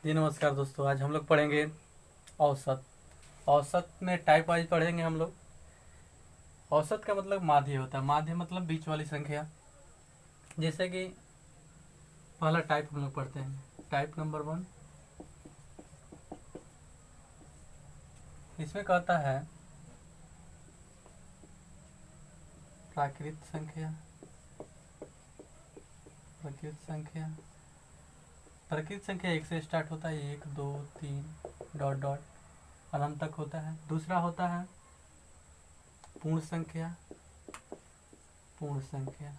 जी नमस्कार दोस्तों, आज हम लोग पढ़ेंगे औसत। औसत में टाइप वाइज पढ़ेंगे हम लोग। औसत का मतलब माध्य होता है। माध्य मतलब बीच वाली संख्या। जैसे कि पहला टाइप हम लोग पढ़ते हैं, टाइप नंबर 1। इसमें कहता है प्राकृत संख्या। प्राकृत संख्या प्राकृत संख्या 1 से स्टार्ट होता है, 1 2 3 डॉट डॉट अनंत तक होता है। दूसरा होता है पूर्ण संख्या। पूर्ण संख्या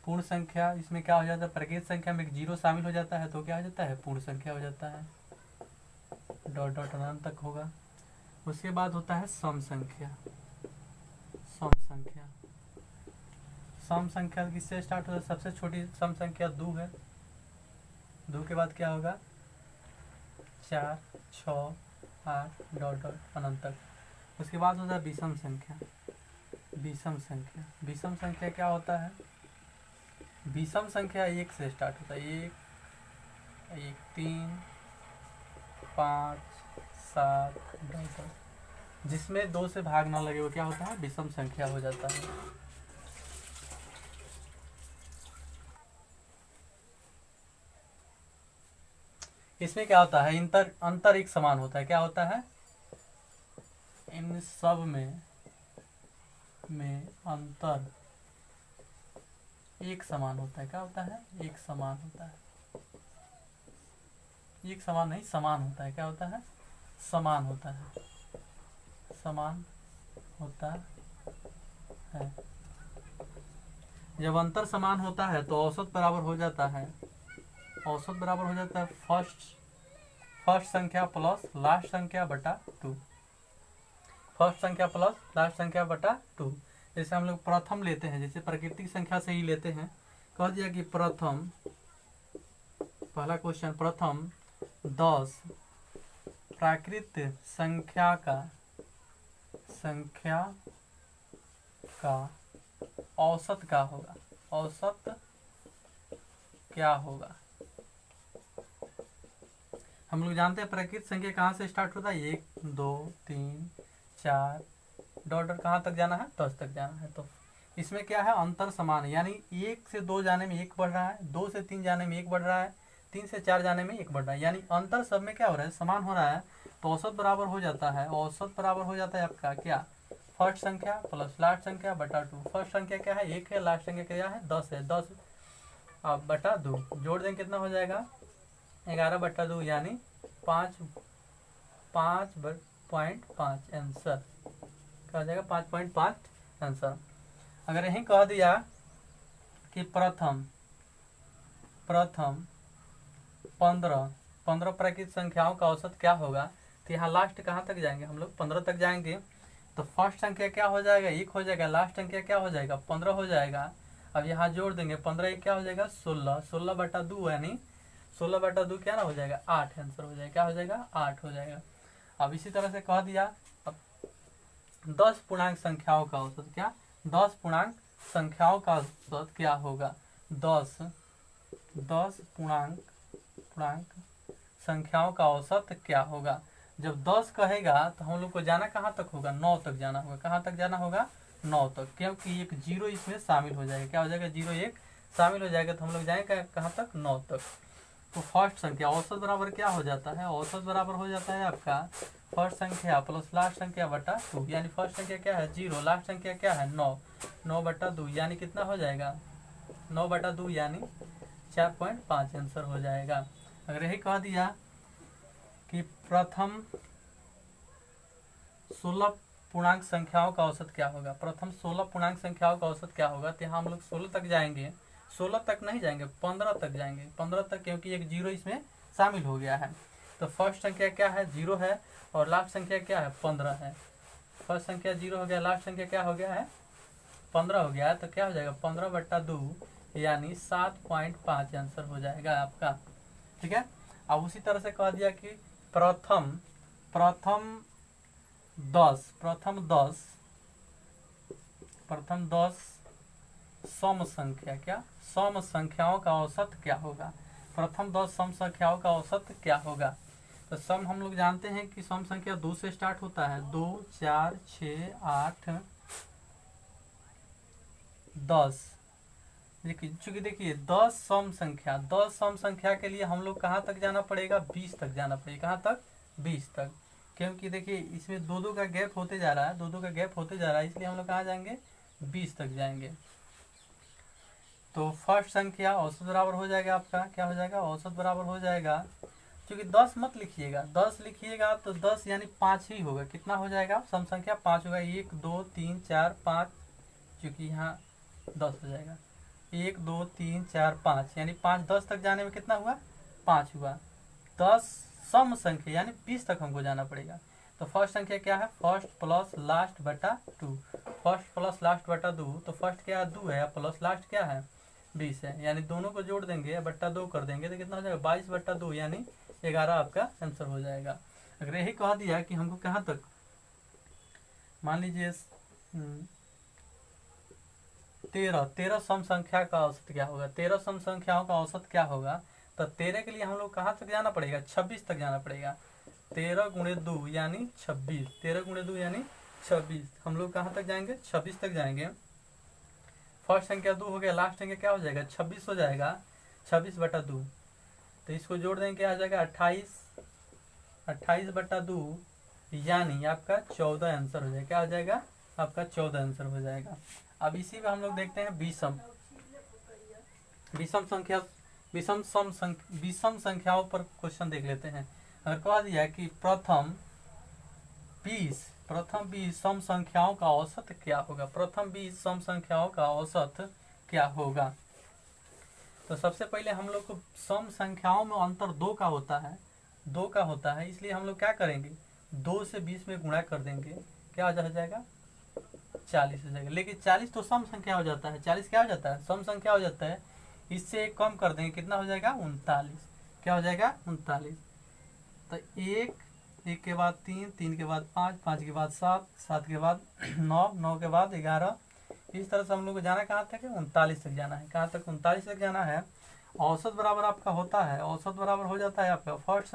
पूर्ण संख्या इसमें क्या हो जाता है, प्राकृत संख्या में एक जीरो शामिल हो जाता है तो क्या हो जाता है, पूर्ण संख्या हो जाता है। डॉट डॉट अनंत तक होगा। उसके बाद होता है सम संख्या। सम संख्या सम संख्या किससे स्टार्ट होता है, सबसे छोटी सम संख्या 2 है। 2 के बाद क्या होगा, 4 6 8 डॉट डॉट अनंत तक। उसके बाद होता है विषम संख्या। विषम संख्या विषम संख्या क्या होता है, विषम संख्या 1 से स्टार्ट होता है। 1 1 3 5 7 डॉट डॉट, जिसमें 2 से भाग ना लगे वो क्या होता है, विषम संख्या हो जाता है। इसमें क्या होता है, अंतर एक समान होता है। क्या होता है, इन सब में अंतर एक समान होता है। क्या होता है, एक समान होता है। एक समान नहीं, समान होता है। क्या होता है, समान होता है। समान होता है। जब अंतर समान होता है तो औसत बराबर हो जाता है। औसत बराबर हो जाता है फर्स्ट संख्या प्लस लास्ट संख्या बटा 2। फर्स्ट संख्या प्लस लास्ट संख्या बटा 2। जैसे हम लोग प्रथम लेते हैं, जैसे प्राकृतिक संख्या से ही लेते हैं। कह दिया कि प्रथम, पहला क्वेश्चन, प्रथम 10 प्राकृत संख्या का औसत क्या होगा। औसत क्या होगा। हम लोग जानते हैं प्राकृत संख्या कहाँ से स्टार्ट होता है, 1 2 3 4 डॉट डॉट कहाँ तक जाना है, 10 तक जाना है। तो इसमें क्या है, अंतर समान है, यानी 1 से 2 जाने में 1 बढ़ रहा है, 2 से 3 जाने में 1 बढ़ रहा है, 3 से 4 जाने में 1 बढ़ रहा है, यानी अंतर सब में क्या हो रहा है, समान हो रहा है। तो औसत बराबर हो जाता है। औसत बराबर हो जाता है आपका क्या, फर्स्ट संख्या प्लस लास्ट संख्या बटा 2। फर्स्ट संख्या क्या है, 1 है, लास्ट संख्या क्या है, 10 है। 10 अब बटा 2 जोड़ देंगे कितना हो जाएगा, 11 बटा 2 यानी 5.5 आंसर। क्या हो जाएगा, 5.5 आंसर। अगर यही कह दिया कि प्रथम 15 प्राकृत संख्याओं का औसत क्या होगा, तो यहाँ लास्ट कहाँ तक जाएंगे हम लोग, 15 तक जाएंगे। तो फर्स्ट संख्या क्या हो जाएगा, 1 हो जाएगा, लास्ट संख्या क्या हो जाएगा, 15 हो जाएगा। अब यहाँ जोड़ देंगे, 15 1 क्या हो जाएगा, 16। 16 बटा 2 यानी 16 बटा 2 क्या ना हो जाएगा, 8 आंसर हो जाएगा। क्या हो जाएगा, 8 हो जाएगा। अब इसी तरह से कह दिया, अब 10 पूर्णांक संख्याओं का औसत क्या, 10 पूर्णांक संख्याओं का औसत क्या होगा। 10 पूर्णांक संख्याओं का औसत क्या होगा। जब 10 कहेगा तो हम लोग को जाना कहाँ तक होगा, 9 तक जाना होगा। कहाँ तक जाना होगा, 9 तक, क्योंकि एक जीरो इसमें शामिल हो जाएगा। क्या हो जाएगा, जीरो एक शामिल हो जाएगा, तो हम लोग जाएंगे कहाँ तक, 9 तक। तो फर्स्ट संख्या औसत बराबर क्या हो जाता है, औसत बराबर हो जाता है आपका फर्स्ट संख्या प्लस लास्ट संख्या बटा 2। यानी फर्स्ट संख्या क्या है, 0, लास्ट संख्या क्या है, 9। 9 बटा 2 यानी कितना हो जाएगा, 9 बटा 2 यानी 4.5 आंसर हो जाएगा। अगर यही कह दिया कि प्रथम 16 पूर्णांक संख्याओं का औसत क्या होगा, प्रथम 16 पूर्णांक संख्याओं का औसत क्या होगा, तो यहाँ हम लोग 16 तक जाएंगे। 16 तक नहीं जाएंगे, 15 तक जाएंगे। 15 तक, क्योंकि एक जीरो इसमें शामिल हो गया है। तो फर्स्ट संख्या क्या है, 0 है, और लास्ट संख्या क्या है, 15 है। फर्स्ट संख्या 0 हो गया, लास्ट संख्या क्या हो गया है, 15 हो गया है। तो क्या हो जाएगा, 15 बटा 2 यानी 7.5 आंसर हो जाएगा आपका। ठीक है। अब उसी तरह से कह दिया कि प्रथम 10 सम संख्या, क्या सम संख्याओं का औसत क्या होगा। प्रथम 10 सम संख्याओं का औसत क्या होगा। तो सम हम लोग जानते हैं कि सम संख्या 2 से स्टार्ट होता है, 2 4 6 8 10। देखिए चूंकि देखिए 10 सम संख्या के लिए हम लोग कहाँ तक जाना पड़ेगा, 20 तक जाना पड़ेगा। कहाँ तक, 20 तक। क्योंकि देखिए इसमें दो दो का गैप होते जा रहा है, दो दो का गैप होते जा रहा है, इसलिए हम लोग कहाँ जाएंगे, 20 तक जाएंगे। तो फर्स्ट संख्या औसत बराबर हो जाएगा आपका, क्या हो जाएगा, औसत बराबर हो जाएगा। क्योंकि 10 मत लिखिएगा, 10 लिखिएगा तो 10 यानी 5 ही होगा। कितना हो जाएगा, सम संख्या 5 होगा, 1 2 3 4 5, क्योंकि यहाँ 10 हो जाएगा, 1 2 3 4 5, यानी 5 10 तक जाने में कितना हुआ, 5 हुआ। 10 सम संख्या यानी 20 तक हमको जाना पड़ेगा। तो फर्स्ट संख्या क्या है, फर्स्ट प्लस लास्ट बटा 2, फर्स्ट प्लस लास्ट बटा 2, तो फर्स्ट क्या है 2 है, प्लस लास्ट क्या है 20 है, यानी दोनों को जोड़ देंगे बट्टा 2 कर देंगे तो कितना हो जाएगा, 22 बट्टा 2 यानी 11 आपका आंसर हो जाएगा। अगर यही कह दिया कि हमको कहाँ तक, मान लीजिए 13 सम संख्या का औसत क्या होगा, 13 सम संख्याओं का औसत क्या होगा। तो 13 के लिए हम लोग कहाँ तक जाना पड़ेगा, 26 तक जाना पड़ेगा। 13 गुणे 2 यानी 26, 13 गुणे 2 यानी 26, हम लोग कहाँ तक जाएंगे, 26 तक जाएंगे। फर्स्ट संख्या 2 हो गया, लास्ट संख्या क्या हो जाएगा, 26 हो जाएगा, 26 बटा 2, तो इसको जोड़ देंगे क्या आ जाएगा 28, 28 बटा 2 यानी आपका 14 आंसर हो जाएगा। क्या हो जाएगा, आपका 14 आंसर हो जाएगा। अब इसी में हम लोग देखते हैं विषम संख्याओं पर क्वेश्चन देख लेते हैं। अगर कह दिया कि प्रथम 20 सम संख्याओं का औसत क्या होगा, प्रथम 20 सम संख्याओं का औसत क्या होगा। तो सबसे पहले हम लोग को सम संख्याओं में अंतर 2 का होता है, इसलिए हम लोग क्या करेंगे, 2 से 20 में गुणा कर देंगे, क्या हो जाएगा 40 हो जाएगा। लेकिन 40 तो सम संख्या हो जाता है, 40 क्या हो जाता है, सम संख्या हो जाता है। इससे एक कम कर देंगे, कितना हो जाएगा 39, क्या हो जाएगा 39। तो 1 के बाद 3 के बाद 5 के बाद 7 के बाद 9 के बाद 11, इस तरह से हम लोग को जाना कहाँ तक है, 39 तक जाना है। कहाँ तक, 39 तक जाना है। औसत बराबर आपका होता है, औसत बराबर हो जाता है आपका फर्स्ट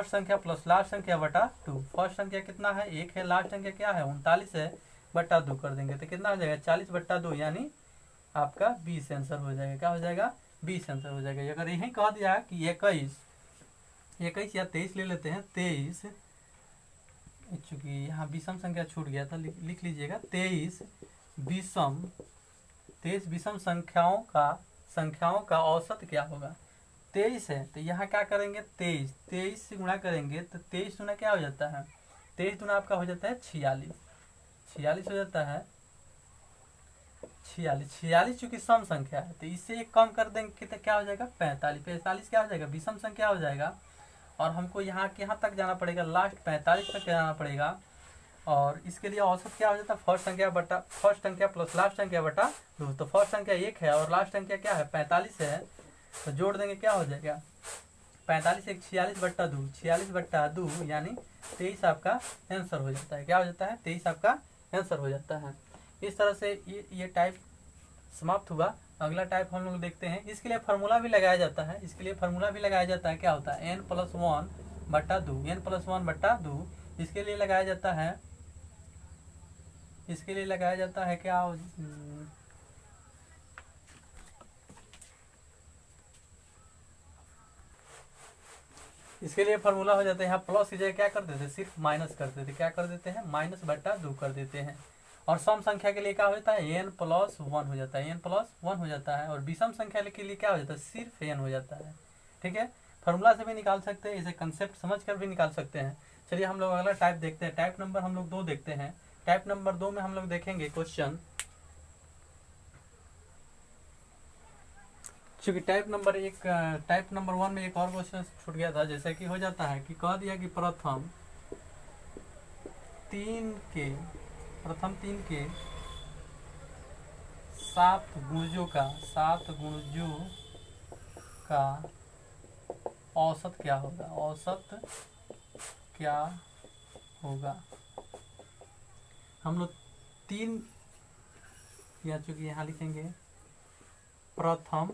संख्या प्लस लास्ट संख्या बटा 2। फर्स्ट संख्या कितना है, 1 है, लास्ट संख्या क्या है 39 है, बटा 2 कर देंगे तो कितना हो जाएगा 40 बट्टा 2 यानी आपका 20 आंसर हो जाएगा। क्या हो जाएगा, 20 आंसर हो जाएगा। अगर यही कह दिया कि 21 या 23 ले लेते हैं, 23, चूंकि यहाँ विषम संख्या छूट गया था, लिख लीजिएगा 23 विषम संख्याओं का औसत क्या होगा। 23 है तो यहाँ क्या करेंगे, 23 से गुणा करेंगे तो 23 गुना क्या हो जाता है, 23 गुना आपका हो जाता है 46 हो जाता है, 46 चूंकि सम संख्या है तो इससे एक कम कर देंगे तो क्या हो जाएगा 45 क्या हो जाएगा, विषम संख्या हो जाएगा। और हमको यहाँ तक जाना पड़ेगा, लास्ट 45 तक जाना पड़ेगा। और इसके लिए औसत क्या हो जाता है, फर्स्ट संख्या प्लस लास्ट संख्या बटा 2। तो फर्स्ट संख्या 1 है और लास्ट संख्या क्या है 45 है, तो जोड़ देंगे क्या हो जाएगा 45 एक 46 बट्टा 2 यानी 23 आपका आंसर हो जाता है। क्या हो जाता है, 23 आपका आंसर हो जाता है। इस तरह से ये टाइप समाप्त हुआ। अगला टाइप हम लोग देखते हैं। इसके लिए फार्मूला भी लगाया जाता है, क्या होता है n+1 बट्टा 2, इसके लिए लगाया जाता है क्या, इसके लिए फार्मूला हो जाता है, यहाँ प्लस की जगह क्या कर देते हैं, सिर्फ माइनस कर देते, क्या कर देते हैं माइनस बट्टा 2 कर देते हैं। और सम संख्या के लिए क्या होता है n+1 हो जाता है, n+1 हो जाता है। और विषम संख्या के लिए क्या हो जाता है, सिर्फ n हो जाता है। ठीक है, फार्मूला से भी निकाल सकते हैं, इसे कंसेप्ट समझ कर भी निकाल सकते हैं। चलिए हम लोग अगला टाइप देखते हैं। टाइप नंबर हम लोग 2 देखते हैं। टाइप नंबर 2 में हम लोग देखेंगे क्वेश्चन, चूंकि टाइप नंबर 1 में एक और क्वेश्चन छूट गया था। जैसे कि हो जाता है कि कह दिया कि प्रथम 3 के 7 गुणजों का औसत क्या होगा। हम लोग 3, या चूंकि यहाँ लिखेंगे प्रथम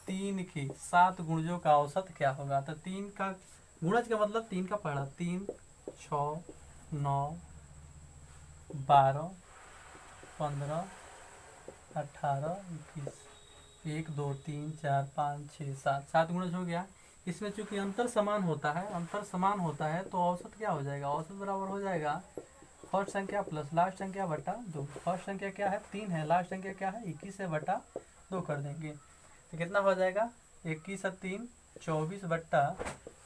3 की 7 गुणजों का औसत क्या होगा। तो 3 का गुणज का मतलब 3 का पढ़ा, 3 6 9 12 15 18 21, 1 2 3 4 5 6 7, 7 गुणज हो गया। इसमें चूंकि अंतर समान होता है तो औसत क्या हो जाएगा, औसत बराबर हो जाएगा फर्स्ट संख्या प्लस लास्ट संख्या बटा 2। फर्स्ट संख्या क्या है 3 है, लास्ट संख्या क्या है 21 है बटा 2 कर देंगे तो कितना हो जाएगा 21 और 3 24 बट्टा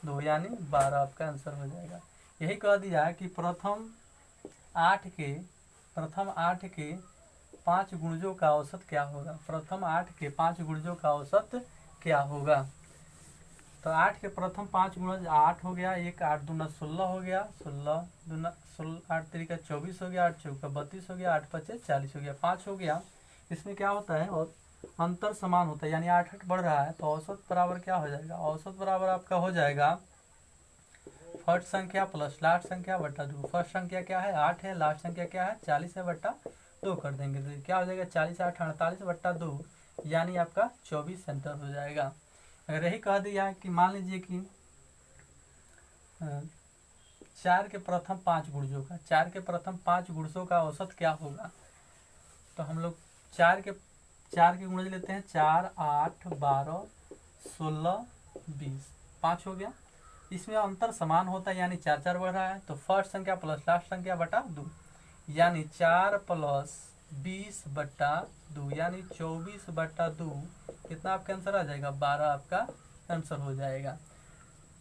2 यानी 12 आपका आंसर हो जाएगा। यही कह दिया कि प्रथम 8 के 5 गुणजों का औसत क्या होगा। प्रथम 8 के 5 गुणजों का औसत क्या होगा। तो 8 के प्रथम 5 गुणज 8 हो गया, 1 8 दूना 16 हो गया, 16 दूना 8 तरीका 24 हो गया, 8 चौका 32 हो गया, 8 पचे 40 हो गया, 5 हो गया। इसमें क्या होता है और अंतर समान होता है यानी 8 8 बढ़ रहा है तो औसत बराबर क्या हो जाएगा, औसत बराबर आपका हो जाएगा फर्स्ट संख्या प्लस लास्ट संख्या बटा 2। फर्स्ट संख्या क्या है 8 है, लास्ट संख्या क्या है 40 है बटा 2 कर देंगे तो क्या हो जाएगा 40 8 48 बट्टा 2 यानी आपका 24 सेंटर हो जाएगा। अगर यही कह दिया कि मान लीजिए कि 4 के प्रथम 5 गुणजों का 4 के प्रथम 5 गुणजों का औसत क्या होगा। तो हम लोग 4 के गुणज लेते हैं, 4 8 12 16 20, 5 हो गया। इसमें अंतर समान होता है यानी 4 4 बढ़ रहा है तो फर्स्ट संख्या प्लस लास्ट संख्या बटा 2 यानी 4 प्लस 20 बट्टा 2 यानी 24 बट्टा 2 कितना आपका आंसर आ जाएगा 12 आपका आंसर हो जाएगा।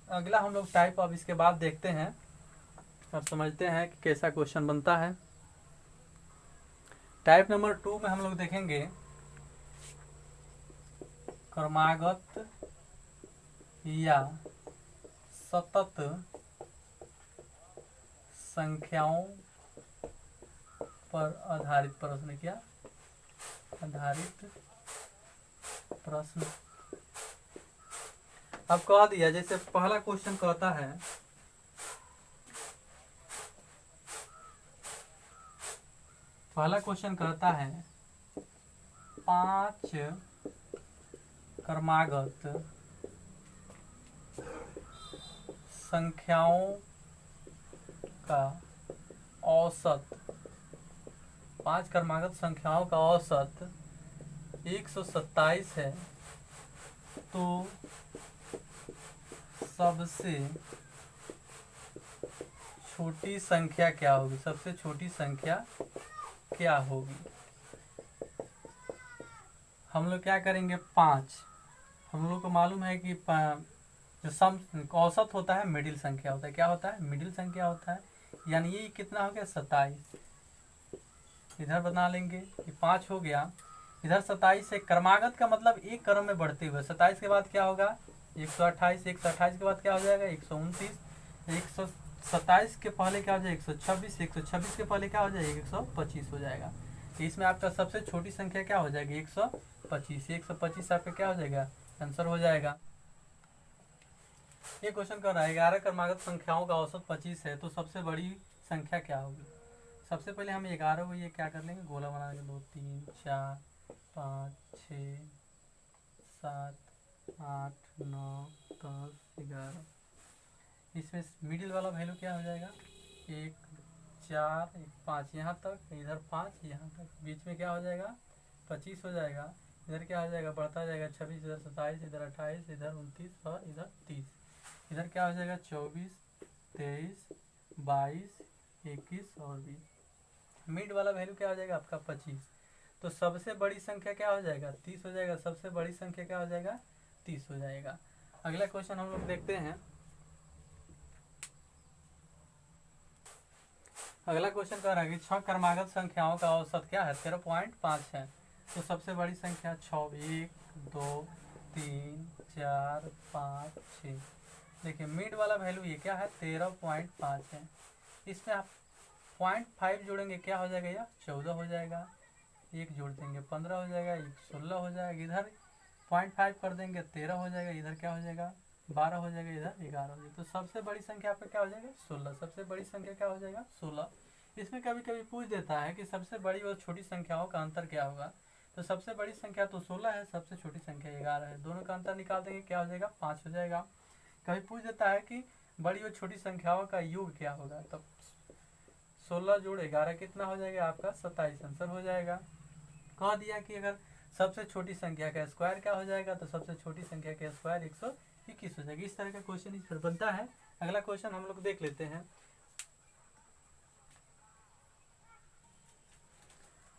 अगला हम लोग टाइप अब इसके बाद देखते हैं और समझते हैं कि कैसा क्वेश्चन बनता है। टाइप नंबर 2 में हम लोग देखेंगे क्रमागत या सतत संख्याओं पर आधारित प्रश्न, क्या आधारित प्रश्न। अब कह दिया जैसे पहला क्वेश्चन कहता है है 5 क्रमागत संख्याओं का औसत, 5 क्रमागत संख्याओं का औसत 127 है तो सबसे छोटी संख्या क्या होगी, सबसे छोटी संख्या क्या होगी। हम लोग क्या करेंगे 5, हम लोग को मालूम है कि जो सम औसत होता है मिडिल संख्या होता है, क्या होता है मिडिल संख्या होता है यानी ये कितना हो गया 27, इधर बना लेंगे कि 5 हो गया, इधर 27 से क्रमागत का मतलब एक क्रम में बढ़ते हुए 27 के बाद क्या होगा 128, 128 के बाद क्या हो जाएगा 129, 127 के पहले क्या हो जाएगा 126, 126 के पहले क्या हो जाएगा 125 हो जाएगा। तो इसमें आपका सबसे छोटी संख्या क्या हो जाएगी 125, 125 आपका क्या हो जाएगा आंसर हो जाएगा। ये क्वेश्चन कर रहा है 11 क्रमागत संख्याओं का औसत 25 है तो सबसे बड़ी संख्या क्या होगी। सबसे पहले हम 11 को ये क्या कर लेंगे गोला बना के 2 3 4 5 6 7 8 9 10 11, इसमें मिडिल वाला वैल्यू क्या हो जाएगा 1 4 1 5 यहाँ तक, इधर 5 यहाँ तक, बीच में क्या हो जाएगा 25 हो जाएगा, इधर क्या हो जाएगा बढ़ता जाएगा 26, इधर 27, इधर 28, इधर 29 और इधर 30, इधर क्या हो जाएगा 24 23 22 21 और 20, मिड वाला वैल्यू क्या हो जाएगा आपका 25। तो सबसे बड़ी संख्या क्या हो जाएगा 30 हो जाएगा, सबसे बड़ी संख्या क्या हो जाएगा 30 हो जाएगा। अगला क्वेश्चन हम लोग देखते हैं। अगला क्वेश्चन कह रहा है कि 6 क्रमागत संख्याओं का औसत क्या है 13.5 है तो सबसे बड़ी संख्या 6 1 2 3 4 5 6। देखिए मिड वाला वैल्यू ये क्या है 13.5 है, इसमें आप 0.5 जोड़ेंगे क्या हो जाएगा यह 14 हो जाएगा, एक जोड़ देंगे 15 हो जाएगा, एक 16 हो जाएगा, इधर 0.5 कर देंगे 13 हो जाएगा, इधर क्या हो जाएगा 12 हो जाएगा, इधर 11 हो जाएगा। तो सबसे बड़ी संख्या आपका क्या हो जाएगा 16, सबसे बड़ी संख्या क्या हो जाएगा 16। इसमें कभी कभी पूछ देता है कि सबसे बड़ी और छोटी संख्याओं का अंतर क्या होगा। तो सबसे बड़ी संख्या तो 16 है, सबसे छोटी संख्या 11 है। दोनों का अंतर निकाल देंगे, क्या हो जाएगा? 5 हो जाएगा। कभी पूछ देता है कि बड़ी और छोटी संख्याओं का योग क्या होगा, तब 16 जोड़ 11 कितना हो जाएगा? आपका 27 आंसर हो जाएगा। कह दिया कि अगर सबसे छोटी संख्या का स्क्वायर क्या हो जाएगा, तो सबसे छोटी संख्या का स्क्वायर 121 हो जाएगा। इस तरह का क्वेश्चन इस पर बनता है। अगला क्वेश्चन हम लोग देख लेते हैं।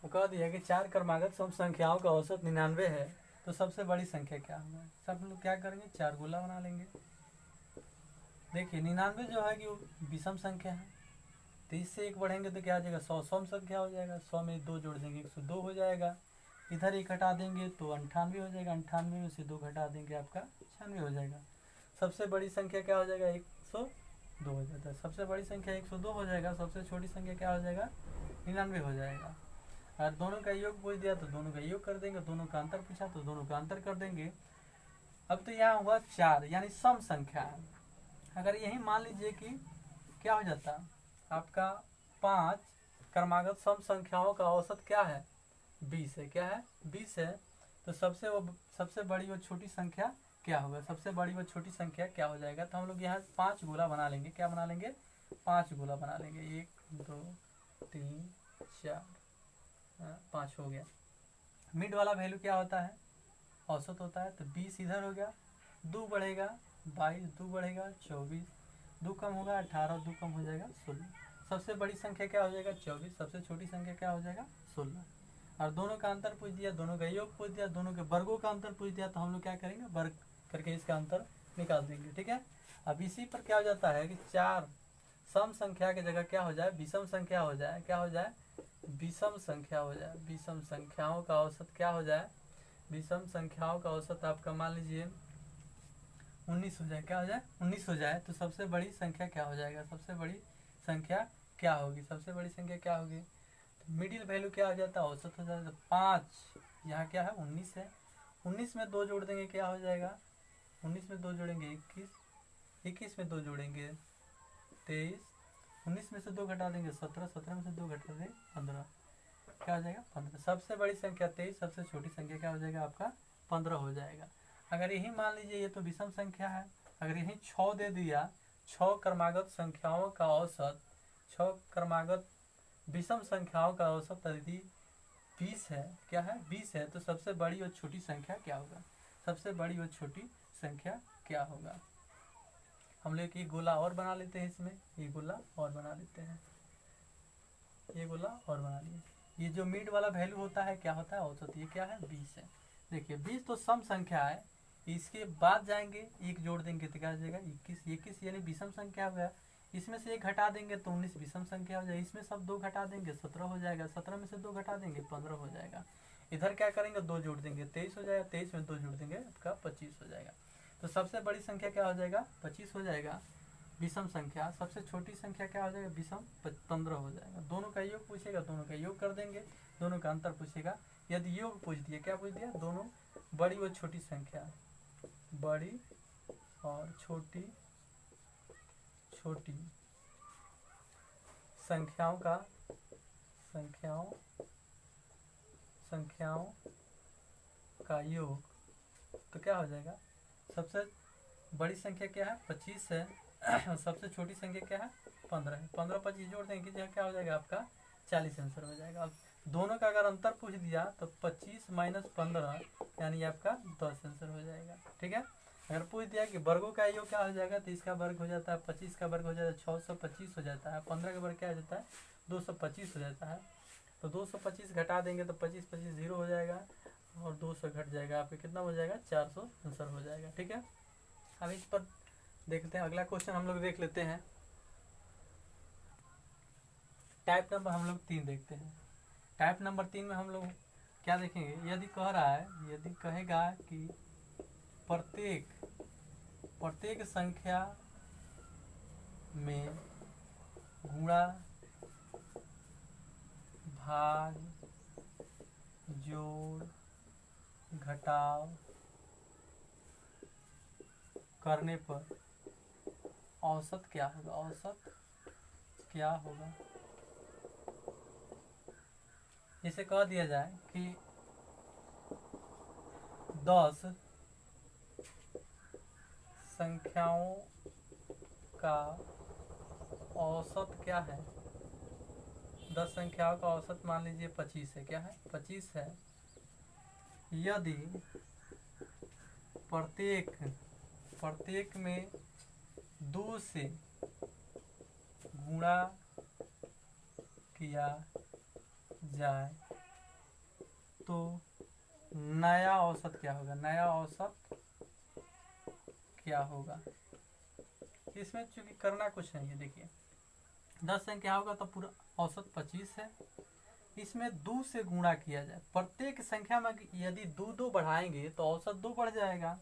कह दिया कि 4 क्रमागत सम संख्याओं का औसत 99 है, तो सबसे बड़ी संख्या क्या होगा। सब लोग क्या करेंगे? 4 गोला बना लेंगे। देखिए 99 जो है कि वो विषम संख्या है, तो इससे एक बढ़ेंगे तो क्या हो जाएगा? 100 सम संख्या हो जाएगा। 100 में 2 जोड़ देंगे 102 हो जाएगा। इधर एक घटा देंगे तो 98 हो जाएगा। 98 में से 2 घटा देंगे आपका 96 हो जाएगा। सबसे बड़ी संख्या क्या हो जाएगा? 102 हो जाता है। सबसे बड़ी संख्या 102 हो जाएगा। सबसे छोटी संख्या क्या हो जाएगा? 99 हो जाएगा। अगर दोनों का योग पूछ दिया तो दोनों का योग कर देंगे, दोनों का अंतर पूछा तो दोनों का अंतर कर देंगे। अब तो यहाँ हुआ 4 यानी सम संख्या है। अगर यही मान लीजिए कि क्या हो जाता आपका 5 क्रमागत सम संख्याओं का औसत क्या है? 20 है। क्या है? 20 है। तो सबसे बड़ी और छोटी संख्या क्या होगा? सबसे बड़ी और छोटी संख्या क्या हो जाएगा? तो हम लोग यहाँ 5 गोला बना लेंगे। क्या बना लेंगे? 5 गोला बना लेंगे। 1 2 3 4 5 हो गया। मिड वाला वैल्यू क्या होता है? औसत होता है। तो 20 इधर हो गया, 2 बढ़ेगा 22, 2 बढ़ेगा 24, 2 कम होगा 18, 2 कम हो जाएगा 16। सबसे बड़ी संख्या क्या हो जाएगा? 24। सबसे छोटी संख्या क्या हो जाएगा? 16। और दोनों का अंतर पूछ दिया, दोनों का योग पूछ दिया, दोनों के वर्गों का अंतर पूछ दिया, तो हम लोग क्या करेंगे? वर्ग करके इसका अंतर निकाल देंगे। ठीक है। अब इसी पर क्या हो जाता है कि 4 सम संख्या की जगह क्या हो जाए? विषम संख्या हो जाए। क्या हो जाए? विषम संख्या हो जाए। विषम संख्याओं का औसत क्या हो जाए? विषम संख्याओं का औसत आपका मान लीजिए 19 हो जाए। क्या हो जाए? 19 हो जाए। तो सबसे बड़ी संख्या क्या हो जाएगा? सबसे बड़ी संख्या क्या होगी? सबसे बड़ी संख्या क्या होगी? तो मिडिल वैल्यू क्या हो जाता है? औसत हो जाता है। तो 5 यहाँ क्या है? 19 है। 19 में 2 जोड़ देंगे, क्या हो जाएगा? 19 में 2 जोड़ेंगे 21, 21 में 2 जोड़ेंगे 23, 19 में से 2 घटा देंगे 17, 17 में से 2 घटा देंगे 15, क्या हो जाएगा? 15। सबसे बड़ी संख्या 23, सबसे छोटी संख्या क्या हो जाएगा? आपका 15 हो जाएगा। अगर यही मान लीजिए ये तो विषम संख्या है, अगर यही 6 दे दिया, 6 क्रमागत संख्याओं का औसत, 6 क्रमागत विषम संख्याओं का औसत यदि 20 है, क्या है? 20 है, तो सबसे बड़ी और छोटी संख्या क्या होगा? सबसे बड़ी और छोटी संख्या क्या होगा? हम लोग ये गोला और बना लेते हैं। इसमें ये गोला और बना लेते हैं। ये गोला और बना लिए। ये जो मिड वाला वैल्यू होता है क्या होता है? औसत। ये क्या है? 20 है। देखिए 20 तो सम संख्या है। इसके बाद जाएंगे, एक जोड़ देंगे तो क्या हो जाएगा? 21। 21 यानी विषम संख्या हो गया। इसमें से एक घटा देंगे तो 19 विषम संख्या हो जाएगा। इसमें सब 2 घटा देंगे 17 हो जाएगा। 17 में से 2 घटा देंगे 15 हो जाएगा। इधर क्या करेंगे? 2 जोड़ देंगे 23 हो जाएगा। 23 में 2 जोड़ देंगे आपका 25 हो जाएगा। तो सबसे बड़ी संख्या क्या हो जाएगा? 25 हो जाएगा विषम संख्या। सबसे छोटी संख्या क्या हो जाएगा? विषम 15 हो जाएगा। दोनों का योग पूछेगा, दोनों का योग कर देंगे, दोनों का अंतर पूछेगा। यदि योग पूछ दिया, क्या पूछ दिया? दोनों बड़ी और छोटी संख्या, बड़ी और छोटी छोटी संख्याओं का संख्याओं का योग, तो क्या हो जाएगा? सबसे बड़ी संख्या क्या है? 25 है। सबसे छोटी संख्या क्या है? 15 है। 15 25 जोड़ देंगे क्या हो जाएगा? आपका 40 आंसर हो जाएगा। अब दोनों का अगर अंतर पूछ दिया तो 25 माइनस 15 यानी आपका 10 आंसर हो जाएगा। ठीक है। अगर पूछ दिया कि वर्गों का योग क्या हो जाएगा, तो इसका वर्ग हो जाता है 25 का वर्ग हो जाता है 625 हो जाता है। 15 का वर्ग क्या हो जाता है? 225 हो जाता है। तो 225 घटा देंगे तो 25 25 0 हो जाएगा और 200 घट जाएगा। आपका कितना हो जाएगा? 400 आंसर हो जाएगा। ठीक है। अब इस पर देखते हैं अगला क्वेश्चन हम लोग देख लेते हैं। टाइप नंबर हम लोग 3 देखते हैं। टाइप नंबर 3 में हम लोग क्या देखेंगे? यदि कह रहा है, यदि कहेगा कि प्रत्येक संख्या में गुणा भाग जोड़ घटाव करने पर औसत क्या होगा? औसत क्या होगा? जैसे कह दिया जाए कि 10 संख्याओं का औसत क्या है? 10 संख्याओं का औसत मान लीजिए 25 है। क्या है? 25 है। यदि प्रत्येक में 2 से गुणा किया जाए तो नया औसत क्या होगा? नया औसत क्या होगा? इसमें चूंकि करना कुछ नहीं है, देखिए 10 संख्याओं का तो पूरा औसत 25 है। इसमें 2 से गुणा किया जाए, प्रत्येक संख्या में यदि 2 बढ़ाएंगे तो औसत 2 बढ़ जाएगा।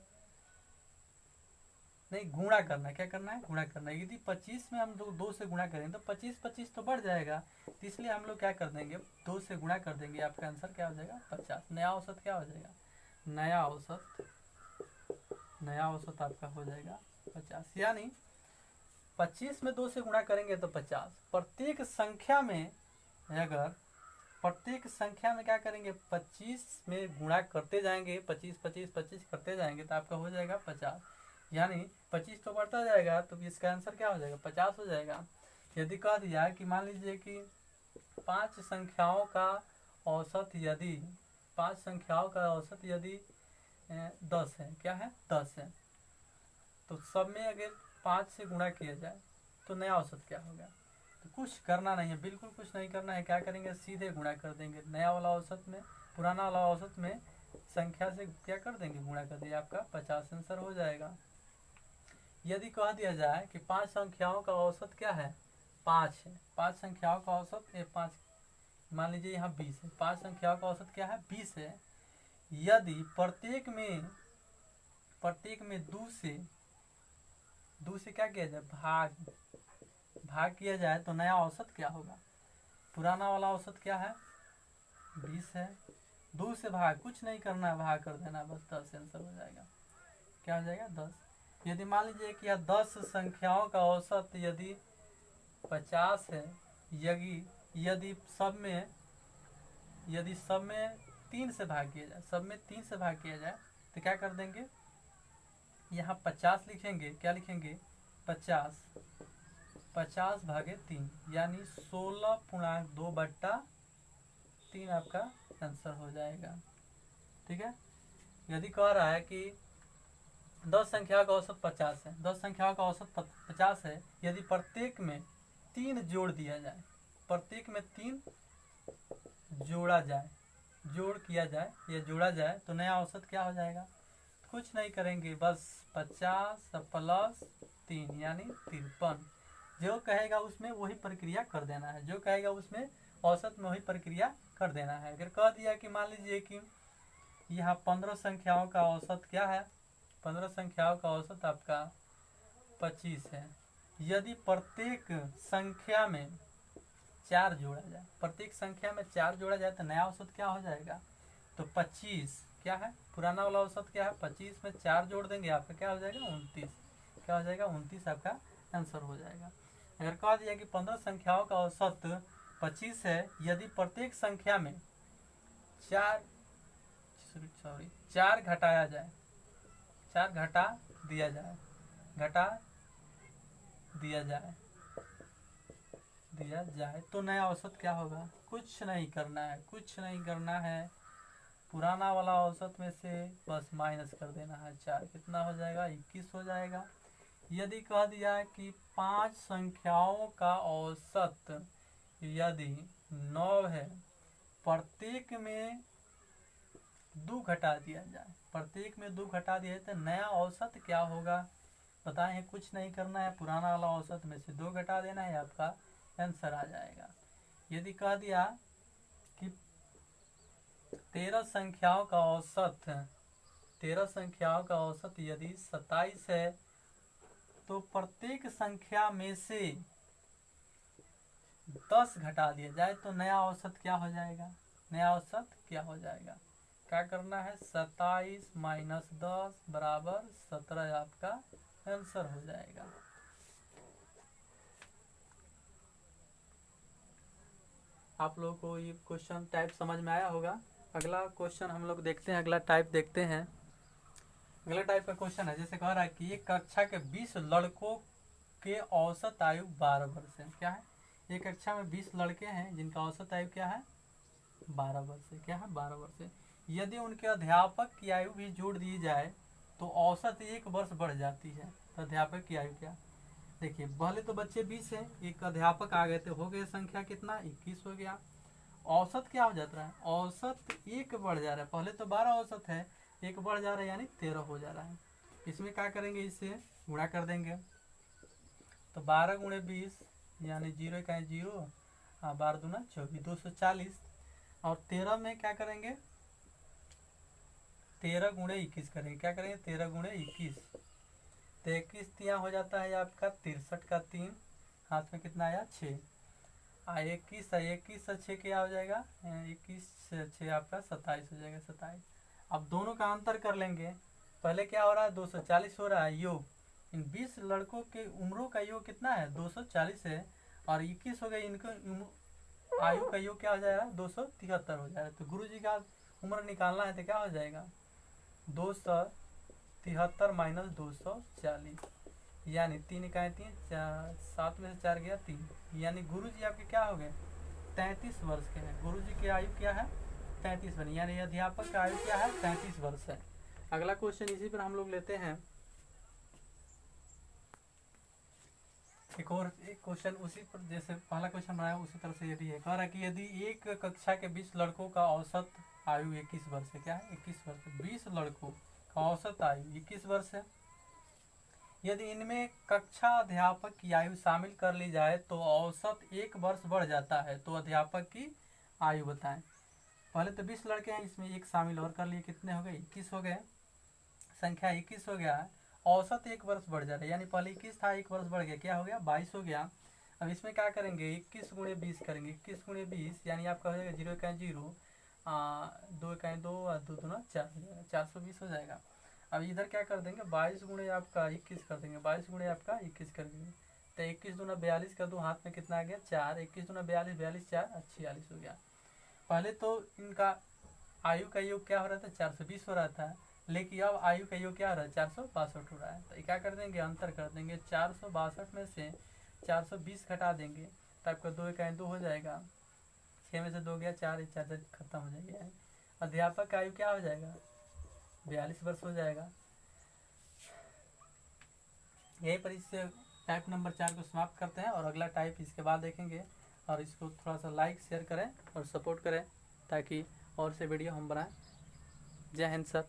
नहीं, गुणा करना है। क्या करना है? गुणा करना है। यदि 25 में हम 2 से गुणा करेंगे तो 25 तो बढ़ जाएगा। तो इसलिए हम लोग क्या कर देंगे? 2 से गुणा कर देंगे। आपका आंसर क्या हो जाएगा? 50। नया औसत क्या हो जाएगा? नया औसत आपका हो जाएगा 50। यानी 25 में 2 से गुणा करेंगे तो 50। प्रत्येक संख्या में क्या करेंगे? 25 में गुणा करते जाएंगे, 25 करते जाएंगे तो आपका हो जाएगा 50। यानी 25 तो बढ़ता जाएगा, तो इसका आंसर क्या हो जाएगा? 50 हो जाएगा। यदि कह दिया कि मान लीजिए कि 5 संख्याओं का औसत यदि 10 है। क्या है? 10 है। तो सब में अगर 5 से गुणा किया जाए तो नया औसत क्या होगा? तो कुछ करना नहीं है, बिल्कुल कुछ नहीं करना है। क्या करेंगे? सीधे गुणा कर देंगे। नया वाला औसत में पुराना वाला औसत में संख्या से क्या कर देंगे? गुणा कर दिया, आपका 50 आंसर हो जाएगा। यदि कह दिया जाए कि 5 संख्याओं का औसत क्या है? 5 है। 5 संख्याओं का औसत 5, मान लीजिए यहाँ 20 है। 5 संख्याओं का औसत क्या है? 20 है। यदि प्रत्येक में 2 से क्या किया जाए? भाग किया जाए तो नया औसत क्या होगा? पुराना वाला औसत क्या है? 20 है। 2 से भाग, कुछ नहीं करना है, भाग कर देना, बस 10 आंसर हो जाएगा। क्या हो जाएगा? 10। यदि मान लीजिए कि 10 संख्याओं का औसत यदि 50 है, यदि सब में 3 से भाग किया जाए, तो क्या कर देंगे? यहाँ 50 लिखेंगे। क्या लिखेंगे? 50 भागे 3, यानी 16.2/3 आपका आंसर हो जाएगा। ठीक है। यदि कह रहा है कि 10 संख्या का औसत 50 है, 10 संख्याओं का औसत 50 है, यदि प्रत्येक में 3 जोड़ दिया जाए, प्रत्येक में 3 जोड़ा जाए तो नया औसत क्या हो जाएगा? कुछ नहीं करेंगे, बस 50 प्लस 3 यानी 53। जो कहेगा उसमें वही प्रक्रिया कर देना है, जो कहेगा उसमें औसत में वही प्रक्रिया कर देना है। अगर कह दिया कि मान लीजिए कि यहाँ 15 संख्याओं का औसत क्या है? 15 संख्याओं का औसत आपका 25 है। यदि प्रत्येक संख्या में 4 जोड़ा जाए तो नया औसत क्या हो जाएगा? तो 25 क्या है? पुराना वाला औसत क्या है? 25 में 4 जोड़ देंगे, आपका क्या हो जाएगा? 29। क्या हो जाएगा? 29 आपका आंसर हो जाएगा। अगर कह दिया कि 15 संख्याओं का औसत 25 है, यदि प्रत्येक संख्या में 4 घटाया जाए, 4 घटा दिया जाए तो नया औसत क्या होगा? कुछ नहीं करना है, पुराना वाला औसत में से बस माइनस कर देना है 4। कितना हो जाएगा? 21 हो जाएगा। यदि कह दिया कि 5 संख्याओं का औसत यदि 9 है, प्रत्येक में 2 घटा दिया जाए, तो नया औसत क्या होगा? बताएं। कुछ नहीं करना है, पुराना वाला औसत में से 2 घटा देना है, आपका आंसर आ जाएगा। यदि कह दिया कि 13 संख्याओं का औसत यदि 27 है, तो प्रत्येक संख्या में से 10 घटा दिया जाए तो नया औसत क्या हो जाएगा? क्या करना है? 27 माइनस 10 बराबर 17 आपका आंसर हो जाएगा। आप लोगों को ये क्वेश्चन टाइप समझ में आया होगा। अगला क्वेश्चन हम लोग देखते हैं, अगला टाइप देखते हैं। अगला टाइप का क्वेश्चन है, जैसे कह रहा है कि एक कक्षा के 20 लड़कों के औसत आयु 12 वर्ष है। क्या है? एक कक्षा में 20 लड़के हैं जिनका औसत आयु क्या है? 12 वर्ष है। क्या है? 12 वर्ष है। यदि उनके अध्यापक की आयु भी जोड़ दी जाए तो औसत 1 वर्ष बढ़ जाती है। तो अध्यापक की आयु क्या? देखिए, पहले तो बच्चे 20 है, एक अध्यापक आ गए थे, हो गए संख्या कितना? 21 हो गया। औसत क्या हो जाता है? औसत 1 बढ़ जा रहा है। पहले तो 12 औसत है, 1 बढ़ जा रहा है यानी 13 हो जा रहा है। इसमें क्या करेंगे? इससे गुणा कर देंगे। तो 12 गुणे 20 यानी 0 का 0, 12 दूना 24, 240। और 13 में क्या करेंगे? 13 गुणे 21 करेंगे। क्या करेंगे? 13 गुणे 21, तो 21 तिया हो जाता है आपका 63 का 3, हाथ में कितना आया? 6। 21 से 6 क्या हो जाएगा? 21 से 6 आपका 27 हो जाएगा, 27। अब दोनों का अंतर कर लेंगे। पहले क्या हो रहा है? 240 हो रहा है योग। इन 20 लड़कों के उम्रों का योग कितना है? 240 है। और 21 हो गए, इनको आयु का योग क्या हो जाएगा? 273 हो जाएगा। तो गुरु जी का उम्र निकालना है तो क्या हो जाएगा? 273 माइनस 240, यानी 3 इकाई 3, 7 में से 4 गया 3, यानी गुरु जी आपके क्या हो गए? 33 वर्ष के हैं। गुरु जी की आयु क्या है? 33 वर्ष, यानी अध्यापक का आयु क्या है? 33 वर्ष है। अगला क्वेश्चन इसी पर हम लोग लेते हैं। एक और एक क्वेश्चन उसी पर, जैसे पहला क्वेश्चन बनाया उसी तरह से ये भी है। कह रहा है कि यदि एक कक्षा के 20 लड़कों का औसत आयु 21 वर्ष है। क्या है? 21 वर्ष। 20 लड़कों का औसत आयु 21 वर्ष है। यदि इनमें कक्षा अध्यापक की आयु शामिल कर ली जाए तो औसत 1 वर्ष बढ़ जाता है। तो अध्यापक की आयु बताएं। पहले तो 20 लड़के हैं, इसमें एक शामिल और कर लिए, कितने हो गए? 21 हो गए। संख्या 21 हो गया है, औसत 1 वर्ष बढ़ जा रहा है, यानी पहले 21 था, 1 वर्ष बढ़ गया, क्या हो गया? 22 हो गया। अब इसमें क्या करेंगे? 21 गुणे 20 करेंगे। 21 गुणे 20 यानी आपका हो जाएगा 0 का 0, 2 का 2, 2 दूना 4 हो जाएगा, 420 हो जाएगा। अब इधर क्या कर देंगे? 22 गुणे आपका 21 कर देंगे। 22 गुणे आपका 21 कर देंगे, तो 21 दूना 42 कर दो, हाथ में कितना आ गया? 4। 21 दूना 42, 42 4 46 हो गया। पहले तो इनका आयु का योग क्या हो रहा था? 420 हो रहा था, लेकिन अब आयु का योग क्या हो रहा है? 462 हो रहा है। तो क्या कर देंगे? अंतर कर देंगे। 462 में से 420 घटा देंगे तो आपका 2 का 2 हो जाएगा, 6 में से 2 गया 4, 4 खत्म हो जाएगा। अध्यापक का आयु क्या हो जाएगा? 42 वर्ष हो जाएगा। यही पर इस टाइप नंबर 4 को समाप्त करते हैं और अगला टाइप इसके बाद देखेंगे। और इसको थोड़ा सा लाइक शेयर करें और सपोर्ट करें ताकि और से वीडियो हम बनाएं। जय हिंद सर।